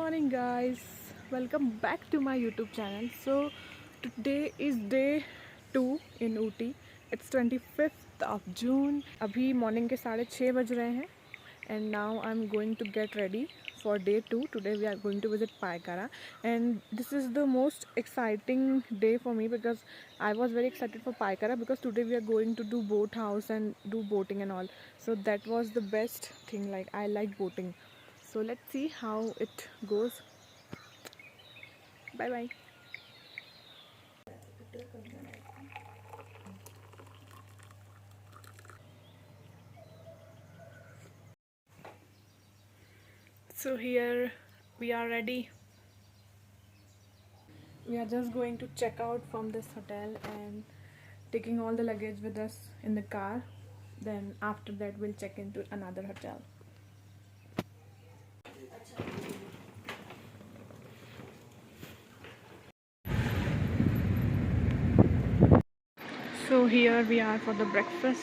morning guys, welcome back to my YouTube channel. So today is day 2 in Ooty. It's 25th of June. अभी morning के 6:30 बज रहे हैं and now I'm going to get ready for day 2. Today we are going to visit Pykara and this is the most exciting day for me because I was very excited for Pykara because today we are going to do boat house and do boating and all. So that was the best thing, like I like boating. So let's see how it goes. Bye bye. So here we are ready. We are just going to check out from this hotel and taking all the luggage with us in the car. Then after that we'll check into another hotel. So here we are for the breakfast.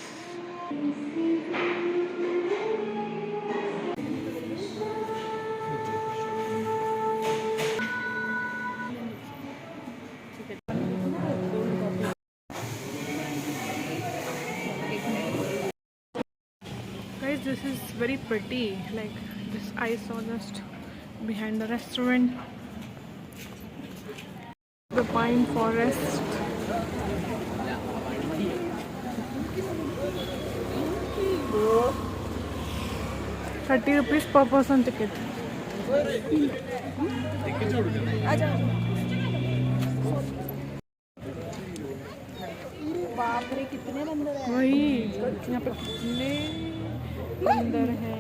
Guys, this is very pretty. Like this I saw just behind the restaurant. The pine forest. ₹30 per person ticket. वही यहाँ पे कितने बंदर हैं.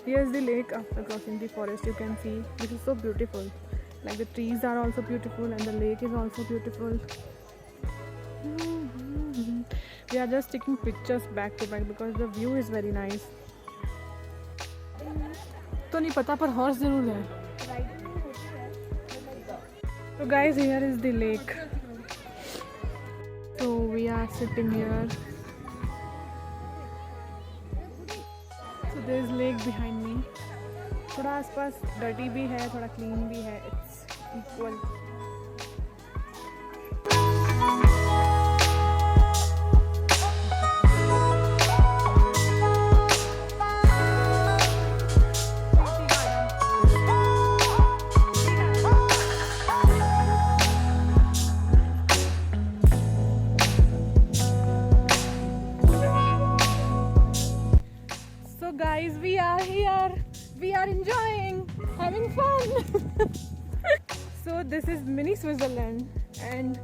Here's the lake after crossing the forest. You can see this is so beautiful. Like the trees are also beautiful and the lake is also beautiful. We are just taking pictures back to back because the view is very nice. तो नहीं पता पर horse जरूर है. So guys, here is the lake. So we are sitting here. So there is lake behind me. थोड़ा आसपास dirty भी है, थोड़ा clean भी है. It's equal. So guys, we are here. We are enjoying, having fun. So this is mini Switzerland and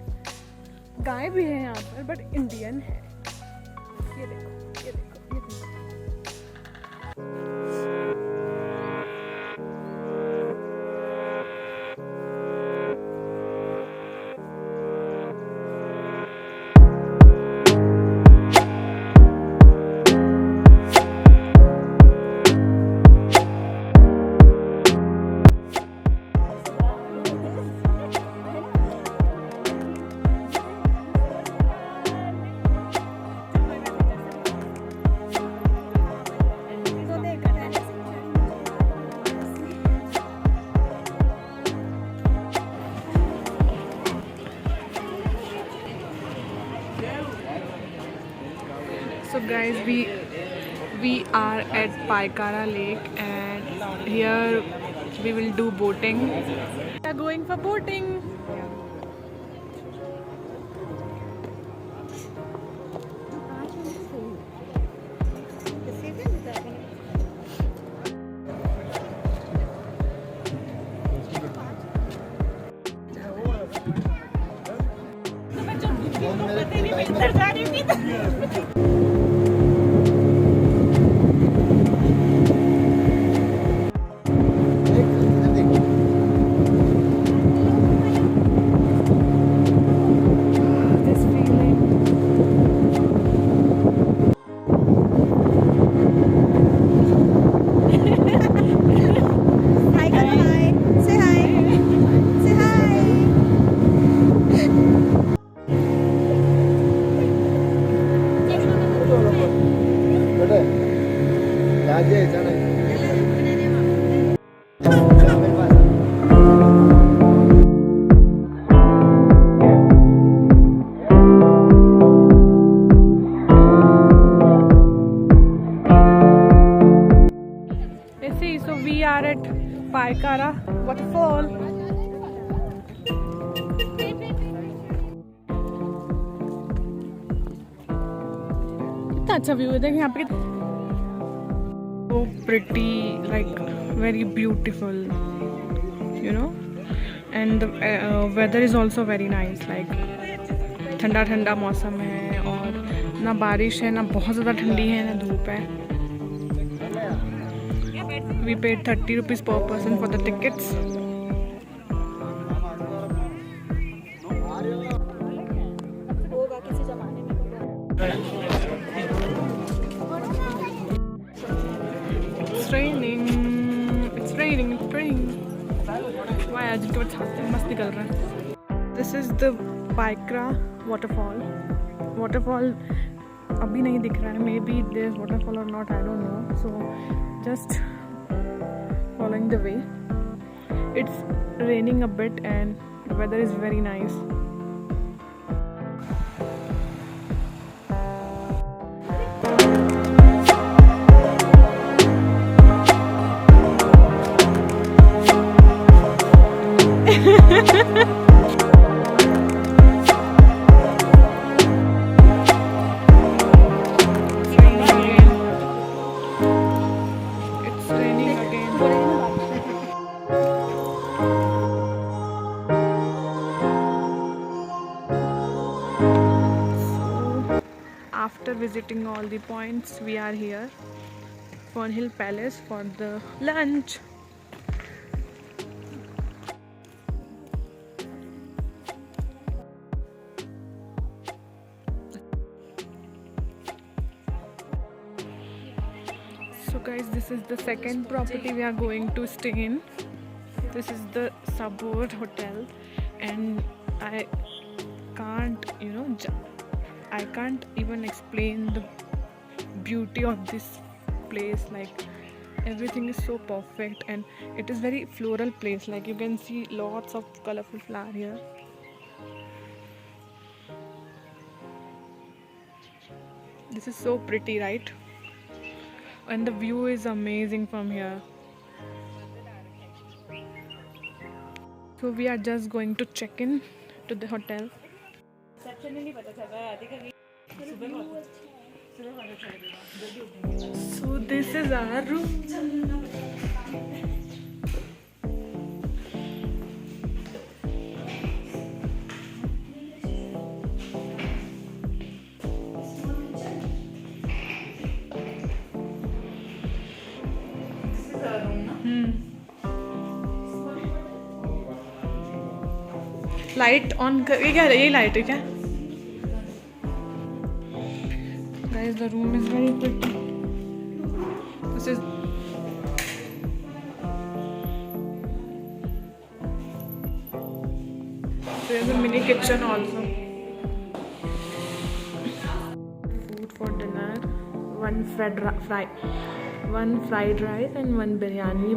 गाय भी है यहाँ पर but Indian है. ये देखो, ये देखो, ये देखो. So guys, we are at Pykara Lake and here we will do boating. We are going for boating. See, so we are at Pykara waterfall. कितना अच्छा व्यू है, देखिए यहाँ पे. So pretty, like very beautiful, you know, and the weather is also very nice. Like ठंडा ठंडा मौसम है और ना बारिश है, ना बहुत ज़्यादा ठंडी है, ना धूप है. We paid 30 rupees per person for the tickets. It's raining. It's raining. It's raining. Why? आज इनके बाद छाते मस्त निकल रहा है. This is the Pykara waterfall. Waterfall अभी नहीं दिख रहा है. Maybe there's waterfall or not. I don't know. So just following the way. It's raining a bit and the weather is very nice. After visiting all the points, we are here Fernhill Palace for the lunch. So guys, this is the second property we are going to stay in. This is the Suburb Hotel, and I can't, I can't even explain the beauty of this place. Like everything is so perfect and it is very floral place. Like you can see lots of colorful flower here. This is so pretty, right? And the view is amazing from here. So we are just going to check in to the hotel. So this is our room. Light on कर, ये क्या है? ये light है क्या? Guys, the room is very pretty. This is there's a mini kitchen also. Food for dinner: one fried rice and one biryani.